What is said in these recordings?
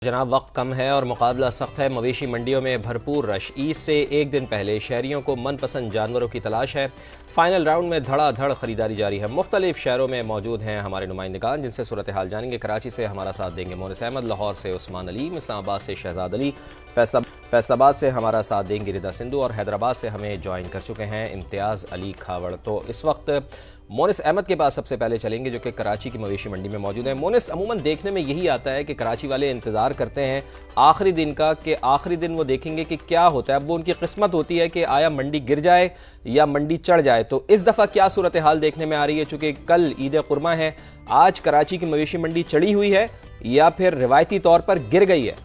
जनाब वक्त कम है और मुकाबला सख्त है। मवेशी मंडियों में भरपूर रश। ईद से एक दिन पहले शहरियों को मनपसंद जानवरों की तलाश है। फाइनल राउंड में धड़ाधड़ खरीदारी जारी है। मुख्तलिफ शहरों में मौजूद हैं हमारे नुमाइंदगान, जिनसे सूरत हाल जानेंगे। कराची से हमारा साथ देंगे मोनिस अहमद, लाहौर से उस्मान अलीम, इस्लामाबाद से शहजाद अली, फैसलाबाद से हमारा साथ देंगे रिदा सिंधु और हैदराबाद से हमें ज्वाइन कर चुके हैं इम्तियाज़ अली खावड़। तो इस वक्त मोनिस अहमद के पास सबसे पहले चलेंगे, जो कि कराची की मवेशी मंडी में मौजूद है। मोनिस, अमूमन देखने में यही आता है कि कराची वाले इंतज़ार करते हैं आखिरी दिन का, कि आखिरी दिन वो देखेंगे कि क्या होता है। अब वो उनकी किस्मत होती है कि आया मंडी गिर जाए या मंडी चढ़ जाए। तो इस दफ़ा क्या सूरत हाल देखने में आ रही है? चूंकि कल ईद कुरमा है, आज कराची की मवेशी मंडी चढ़ी हुई है या फिर रिवायती तौर पर गिर गई है?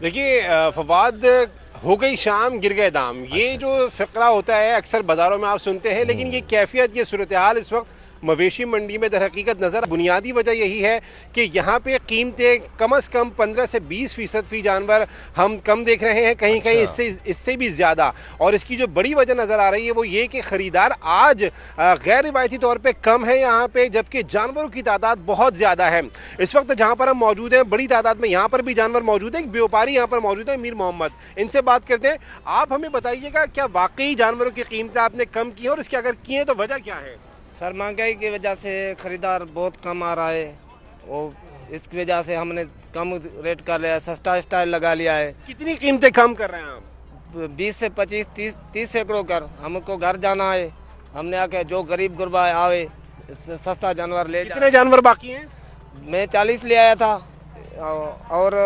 देखिए फवाद, हो गई शाम गिर गए दाम, ये जो फ़िक्रा होता है अक्सर बाज़ारों में आप सुनते हैं, लेकिन ये कैफियत, ये सूरत हाल इस वक्त मवेशी मंडी में दर हकीकत नज़र। बुनियादी वजह यही है कि यहाँ पे कीमतें कम से कम 15 से 20% फी जानवर हम कम देख रहे हैं, कहीं कहीं इससे भी ज़्यादा। और इसकी जो बड़ी वजह नज़र आ रही है वो ये कि ख़रीदार आज गैर रिवायती तौर पे कम है यहाँ पे, जबकि जानवरों की तादाद बहुत ज़्यादा है। इस वक्त जहाँ पर हम मौजूद हैं बड़ी तादाद में यहाँ पर भी जानवर मौजूद है। एक व्यापारी यहाँ पर मौजूद है, मीर मोहम्मद, इनसे बात करते हैं। आप हमें बताइएगा, क्या वाकई जानवरों की कीमतें आपने कम की हैं, और इसकी अगर की हैं तो वजह क्या है? सर, महंगाई की वजह से खरीदार बहुत कम आ रहा है और इसकी वजह से हमने कम रेट कर लिया, सस्ता स्टाइल लगा लिया है। कितनी कीमतें कम कर रहे हैं आप? 20 से 25 30 सैकड़ों कर। हमको घर जाना है, हमने आके जो गरीब गुरबा आवे सस्ता जानवर ले। कितने जानवर बाकी हैं? मैं 40 ले आया था और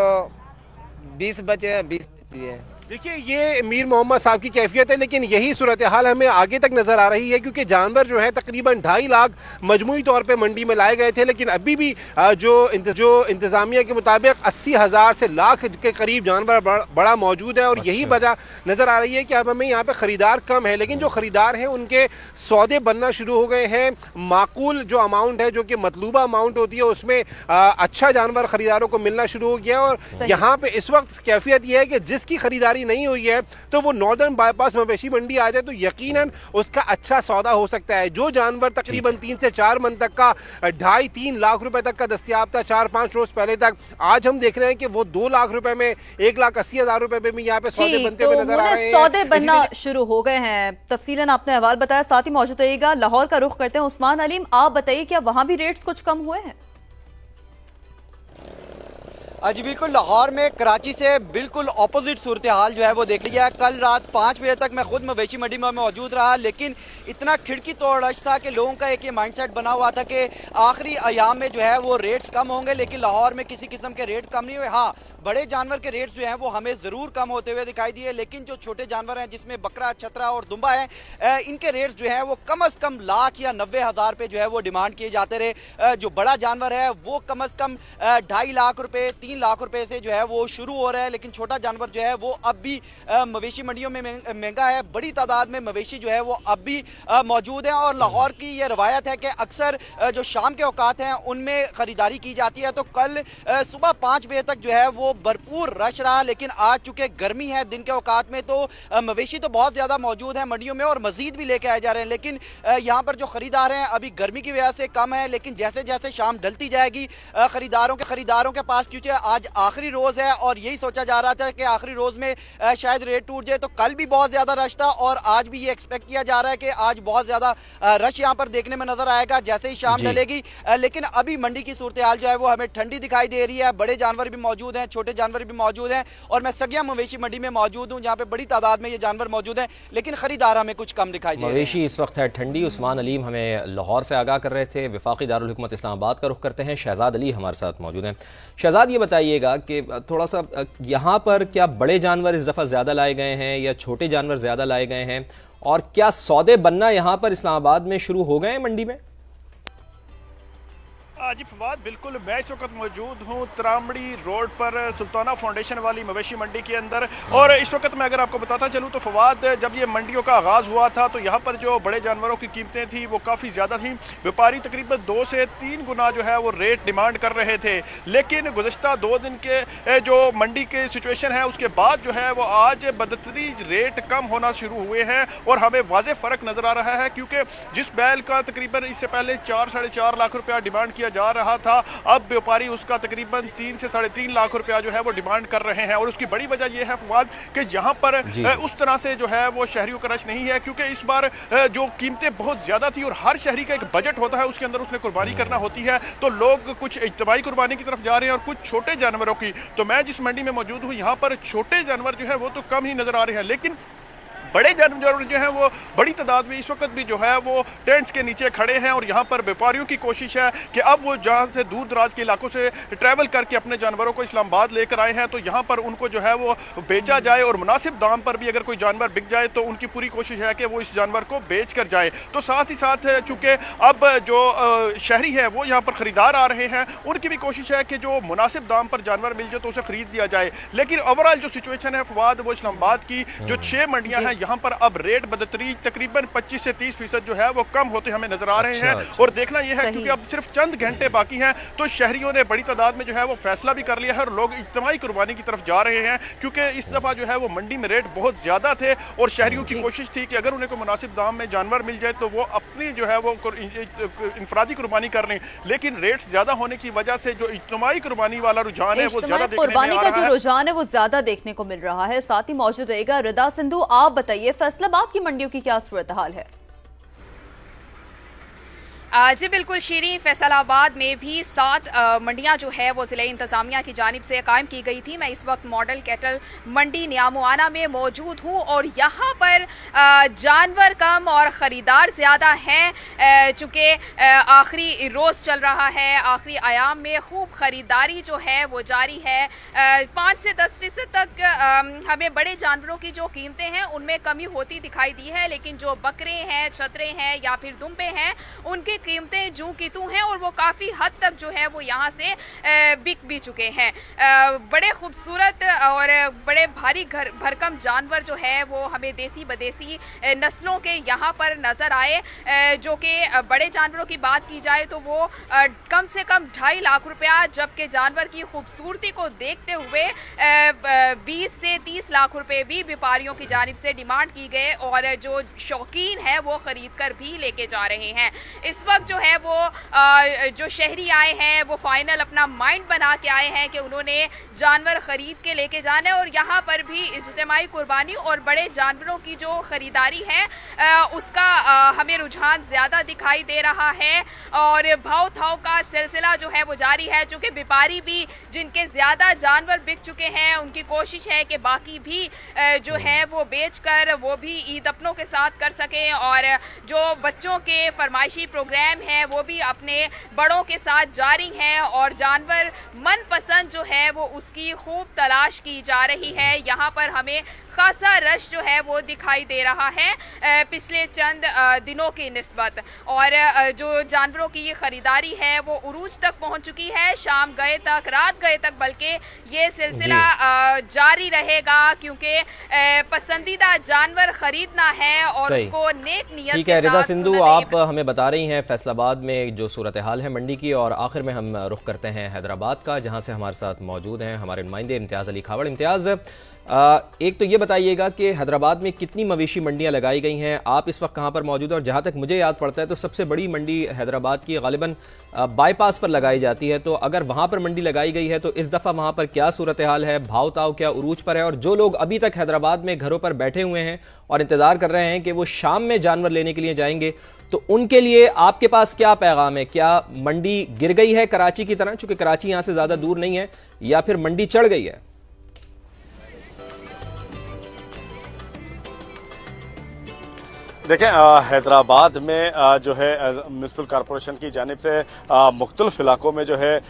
20 बचे हैं, 20 है। देखिए, ये मीर मोहम्मद साहब की कैफियत है, लेकिन यही सूरत हाल हमें आगे तक नजर आ रही है, क्योंकि जानवर जो है तकरीबन 2.5 लाख मजमूई तौर पे मंडी में लाए गए थे, लेकिन अभी भी जो इंतजामिया के मुताबिक 80,000 से लाख के करीब जानवर बड़ा मौजूद है। और यही वजह नजर आ रही है कि अब हमें यहाँ पे खरीदार कम है, लेकिन जो खरीदार हैं उनके सौदे बनना शुरू हो गए हैं। माकूल जो अमाउंट है, जो कि मतलूबा अमाउंट होती है, उसमें अच्छा जानवर खरीदारों को मिलना शुरू हो गया। और यहाँ पे इस वक्त कैफियत यह है कि जिसकी खरीदारी नहीं हुई है तो वो नॉर्दर्न बाईपास मवेशी मंडी आ जाए तो यकीनन उसका अच्छा सौदा हो सकता है। जो जानवर तकरीबन 3 से 4 मन तक का 2.5-3 लाख रुपए तक का दस्तयाब था 4-5 रोज पहले तक, आज हम देख रहे हैं कि वो 2 लाख रुपए में 1,80,000 रुपए में भी यहाँ पे सौदे बनते हुए नजर आ रहे हैं। सौदे बनना शुरू हो गए हैं। तफसीलन आपने अहवाल बताया, साथ ही मौजूद रहिएगा। लाहौर का रुख करते हैं उस्मान अलीम, आप बताइए क्या वहां भी रेट्स कुछ कम हुए हैं? जी बिल्कुल, लाहौर में कराची से बिल्कुल ऑपोजिट सूरत हाल जो है वो देख लिया है। कल रात 5 बजे तक मैं खुद मवेशी मंडी में मौजूद रहा, लेकिन इतना खिड़की तोड़ रश था कि लोगों का एक ये माइंडसेट बना हुआ था कि आखिरी अयाम में जो है वो रेट्स कम होंगे, लेकिन लाहौर में किसी किस्म के रेट कम नहीं हुए। हाँ, बड़े जानवर के रेट्स जो हैं वो हमें ज़रूर कम होते हुए दिखाई दिए, लेकिन जो छोटे जानवर हैं जिसमें बकरा, छतरा और दुम्बा है, इनके रेट्स जो हैं वो कम से कम लाख या 90,000 पे जो है वो डिमांड किए जाते रहे। जो बड़ा जानवर है वो कम से कम 2.5 लाख रुपए, 3 लाख रुपए से जो है वो शुरू हो रहा है, लेकिन छोटा जानवर जो है वो अब भी मवेशी मंडियों में महंगा है। बड़ी तादाद में मवेशी जो है वो अब भी मौजूद है। और लाहौर की ये रवायत है कि अक्सर जो शाम के औकात हैं उनमें खरीदारी की जाती है। तो कल सुबह 5 बजे तक जो है वो भरपूर रश रहा, लेकिन आज चूंकि गर्मी है दिन के औकात में, तो मवेशी तो बहुत ज्यादा मौजूद है मंडियों में और मजीद भी लेके आए जा रहे हैं। लेकिन यहाँ पर जो खरीदार हैं अभी गर्मी की वजह से कम है, लेकिन जैसे जैसे शाम ढलती जाएगी खरीदारों के पास, क्योंकि आज आखिरी रोज है और यही सोचा जा रहा था कि आखिरी रोज में शायद रेट टूट जाए। तो कल भी बहुत ज्यादा रश था और आज भी ये एक्सपेक्ट किया जा रहा है कि आज बहुत ज्यादा रश यहाँ पर देखने में नजर आएगा जैसे ही शाम ढलेगी। लेकिन अभी मंडी की सूरत हाल जो है वो हमें ठंडी दिखाई दे रही है। बड़े जानवर भी मौजूद हैं, छोटे जानवर भी मौजूद हैं, और मैं सगिया मवेशी मंडी में मौजूद हूँ जहाँ पे बड़ी तादाद में ये जानवर मौजूद हैं, लेकिन खरीदार हमें कुछ कम दिखाई दे रहे हैं। मवेशी इस वक्त है ठंडी। उस्मान अलीम हमें लाहौर से आगाह कर रहे थे। वफाकी दारुल हुकूमत इस्लामाबाद का रुख करते हैं, शहजाद अली हमारे साथ मौजूद हैं। शहजाद, ये बताइएगा कि थोड़ा सा यहाँ पर क्या बड़े जानवर इस दफ़ा ज़्यादा लाए गए हैं या छोटे जानवर ज़्यादा लाए गए हैं, और क्या सौदे बनना यहाँ पर इस्लामाबाद में शुरू हो गए हैं मंडी में? जी फवाद, बिल्कुल, मैं इस वक्त मौजूद हूँ त्रामड़ी रोड पर सुल्ताना फाउंडेशन वाली मवेशी मंडी के अंदर। और इस वक्त मैं अगर आपको बताता चलूँ तो फवाद, जब ये मंडियों का आगाज़ हुआ था तो यहाँ पर जो बड़े जानवरों की कीमतें थी वो काफ़ी ज़्यादा थी। व्यापारी तकरीबन 2 से 3 गुना जो है वो रेट डिमांड कर रहे थे, लेकिन गुज़श्ता 2 दिन के जो मंडी के सिचुएशन है उसके बाद जो है वो आज बदतरीज रेट कम होना शुरू हुए हैं और हमें वाज़ेह फ़र्क नज़र आ रहा है, क्योंकि जिस बैल का तकरीबन इससे पहले 4-4.5 लाख रुपया डिमांड किया जा रहा था, अब व्यापारी उसका तकरीबन 3 से 3.5 लाख रुपया जो है वो डिमांड कर रहे हैं। और उसकी बड़ी वजह यह है फवाद कि यहाँ पर उस तरह से जो है वो शहरियों का रश नहीं है, क्योंकि इस बार जो कीमतें बहुत ज्यादा थी और हर शहरी का एक बजट होता है, उसके अंदर उसने कुर्बानी करना होती है, तो लोग कुछ इज्तिमाई कुर्बानी की तरफ जा रहे हैं और कुछ छोटे जानवरों की। तो मैं जिस मंडी में मौजूद हूँ यहाँ पर छोटे जानवर जो है वो तो कम ही नजर आ रहे हैं, लेकिन बड़े जानवर जो हैं वो बड़ी तादाद में इस वक्त भी जो है वो टेंट्स के नीचे खड़े हैं। और यहाँ पर व्यापारियों की कोशिश है कि अब वो जहाँ से दूर दराज के इलाकों से ट्रैवल करके अपने जानवरों को इस्लामाबाद लेकर आए हैं, तो यहाँ पर उनको जो है वो बेचा जाए और मुनासिब दाम पर भी अगर कोई जानवर बिक जाए तो उनकी पूरी कोशिश है कि वो इस जानवर को बेच कर जाए। तो साथ ही साथ चूंकि अब जो शहरी है वो यहाँ पर खरीदार आ रहे हैं, उनकी भी कोशिश है कि जो मुनासिब दाम पर जानवर मिल जाए तो उसे खरीद लिया जाए। लेकिन ओवरऑल जो सिचुएशन है फवाद, वो इस्लामाबाद की जो 6 मंडियां हैं यहाँ पर अब रेट बदतरी तकरीबन 25 से 30% जो है वो कम होते हमें नजर आ रहे हैं। और देखना यह है क्योंकि अब सिर्फ चंद घंटे बाकी हैं, तो शहरियों ने बड़ी तादाद में जो है वो फैसला भी कर लिया है और लोग इज्तिमाई कुर्बानी की तरफ जा रहे हैं, क्योंकि इस दफा जो है वो मंडी में रेट बहुत ज्यादा थे और शहरियों की कोशिश थी कि अगर उन्हें कोई मुनासिब दाम में जानवर मिल जाए तो वो अपनी जो है वो इंफरादी कुर्बानी कर लें। लेकिन रेट ज्यादा होने की वजह से जो इज्तिमाई कुर्बानी वाला रुझान है वो ज्यादा कुर्बानी का जो रुझान है वो ज्यादा देखने को मिल रहा है। साथ ही मौजूद रहेगा रिदा सिंधु। आप बताइए फैसलाबाद की मंडियों की क्या सूरत हाल है? जी बिल्कुल शीरी, फैसलाबाद में भी 7 मंडियां जो है वो ज़िले इंतज़ामिया की जानिब से कायम की गई थी। मैं इस वक्त मॉडल कैटल मंडी नियामुआना में मौजूद हूं और यहाँ पर जानवर कम और ख़रीदार ज़्यादा हैं, चूँकि आखिरी रोज़ चल रहा है, आखिरी आयाम में खूब ख़रीदारी जो है वो जारी है। 5 से 10% तक हमें बड़े जानवरों की जो कीमतें हैं उनमें कमी होती दिखाई दी है, लेकिन जो बकरे हैं, छतरे हैं या फिर दुम्बे हैं, उनकी कीमतें जूं की तूं हैं और वो काफ़ी हद तक जो है वो यहाँ से बिक भी चुके हैं। बड़े खूबसूरत और बड़े भारी भरकम जानवर जो है वो हमें देसी बदेसी नस्लों के यहाँ पर नज़र आए, जो कि बड़े जानवरों की बात की जाए तो वो कम से कम 2.5 लाख रुपया, जबकि जानवर की खूबसूरती को देखते हुए 20 से 30 लाख रुपए भी व्यापारियों की जानिब से डिमांड की गए और जो शौकीन है वो खरीद कर भी लेके जा रहे हैं। इस वक्त जो है वो जो शहरी आए हैं वो फाइनल अपना माइंड बना के आए हैं कि उन्होंने जानवर खरीद के लेके जाना है और यहाँ पर भी इज्तिमाई कुर्बानी और बड़े जानवरों की जो खरीदारी है उसका हमें रुझान ज़्यादा दिखाई दे रहा है और भाव थाव का सिलसिला जो है वो जारी है। चूँकि व्यापारी भी जिनके ज़्यादा जानवर बिक चुके हैं उनकी कोशिश है कि बाकी भी जो है वो बेच कर वो भी ईद अपनों के साथ कर सकें और जो बच्चों के फरमाइशी प्रोग्राम है वो भी अपने बड़ों के साथ जारी है और जानवर मनपसंद जो है वो उसकी खूब तलाश की जा रही है। यहाँ पर हमें खासा रश जो है वो दिखाई दे रहा है पिछले चंद दिनों की निस्बत, और जो जानवरों की ये खरीदारी है वो उरूज तक पहुँच चुकी है, शाम गए तक, रात गए तक, बल्कि ये सिलसिला जारी रहेगा क्योंकि पसंदीदा जानवर खरीदना है और उसको नेक नियत। ठीक है रिदा सिंधु, आप हमें बता रही हैं फैसलाबाद में जो सूरत हाल है मंडी की, और आखिर में हम रुख करते हैं हैदराबाद का, जहां से हमारे साथ मौजूद हैं हमारे नुमाइंदे इम्तियाज़ अली खावड़। इम्तियाज़, एक तो ये बताइएगा कि हैदराबाद में कितनी मवेशी मंडियां लगाई गई हैं, आप इस वक्त कहां पर मौजूद हैं? और जहां तक मुझे याद पड़ता है तो सबसे बड़ी मंडी हैदराबाद की गालिबन बाईपास पर लगाई जाती है, तो अगर वहां पर मंडी लगाई गई है तो इस दफा वहां पर क्या सूरत हाल है, भाव ताव क्या उरूज पर है? और जो लोग अभी तक हैदराबाद में घरों पर बैठे हुए हैं और इंतजार कर रहे हैं कि वो शाम में जानवर लेने के लिए जाएंगे, तो उनके लिए आपके पास क्या पैगाम है? क्या मंडी गिर गई है कराची की तरह, चूंकि कराची यहां से ज्यादा दूर नहीं है, या फिर मंडी चढ़ गई है? देखें, हैदराबाद में जो है म्युनिसिपल कॉरपोरेशन की जानिब से मुख्तलिफ इलाकों में जो है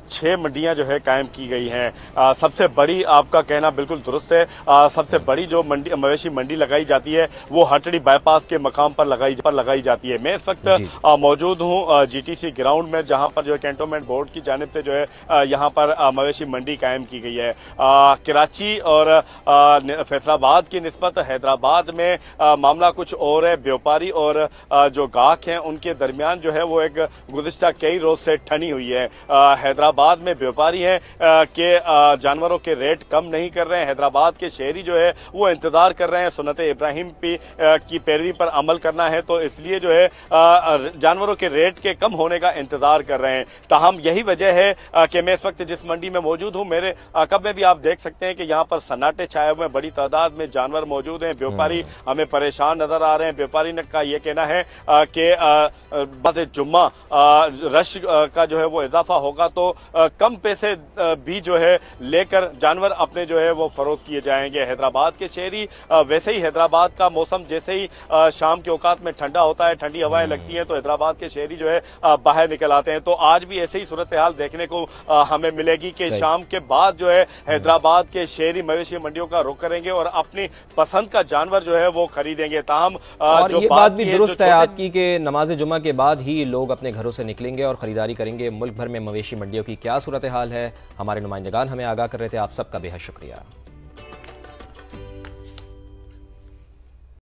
6 मंडियां जो है कायम की गई हैं। सबसे बड़ी, आपका कहना बिल्कुल दुरुस्त है, सबसे बड़ी जो मंडी मवेशी मंडी लगाई जाती है वो हटड़ी बाईपास के मकाम पर लगाई जाती है। मैं इस वक्त मौजूद हूँ GTC ग्राउंड में, जहां पर जो है कैंटोनमेंट बोर्ड की जानिब से जो है यहाँ पर मवेशी मंडी कायम की गई है। कराची और फैसलाबाद की निस्बत हैदराबाद में मामला कुछ और हो रहे व्यापारी और जो गाहक हैं उनके दरमियान जो है वो एक गुज़िश्ता कई रोज से ठनी हुई है। हैदराबाद में व्यापारी हैं कि जानवरों के रेट कम नहीं कर रहे हैं। हैदराबाद के शहरी जो है वो इंतजार कर रहे हैं सुन्नत इब्राहिम की पैरवी पर अमल करना है, तो इसलिए जो है जानवरों के रेट के कम होने का इंतजार कर रहे हैं। ताहम यही वजह है कि मैं इस वक्त जिस मंडी में मौजूद हूं, मेरे अकब में भी आप देख सकते हैं कि यहाँ पर सन्नाटे छाए हुए हैं, बड़ी तादाद में जानवर मौजूद हैं। व्यापारी हमें परेशान नजर आ रहे हैं। व्यापारी का ये कहना है कि बाद जुम्मा रश का जो है वो इजाफा होगा तो कम पैसे भी जो है लेकर जानवर अपने जो है वो फरोख्त किए जाएंगे। हैदराबाद के शहरी वैसे ही हैदराबाद का मौसम जैसे ही शाम के औकात में ठंडा होता है, ठंडी हवाएं लगती हैं, तो हैदराबाद के शहरी जो है बाहर निकल आते हैं। तो आज भी ऐसे ही सूरत हाल देखने को हमें मिलेगी कि शाम के बाद जो है हैदराबाद के शहरी मवेशी मंडियों का रुख करेंगे और अपनी पसंद का जानवर जो है वो खरीदेंगे। ताहम और ये बात भी दुरुस्त है आपकी कि नमाज जुमा के बाद ही लोग अपने घरों से निकलेंगे और खरीदारी करेंगे। मुल्क भर में मवेशी मंडियों की क्या सूरत हाल है, हमारे नुमाइंदगान हमें आगाह कर रहे थे। आप सबका बेहद शुक्रिया।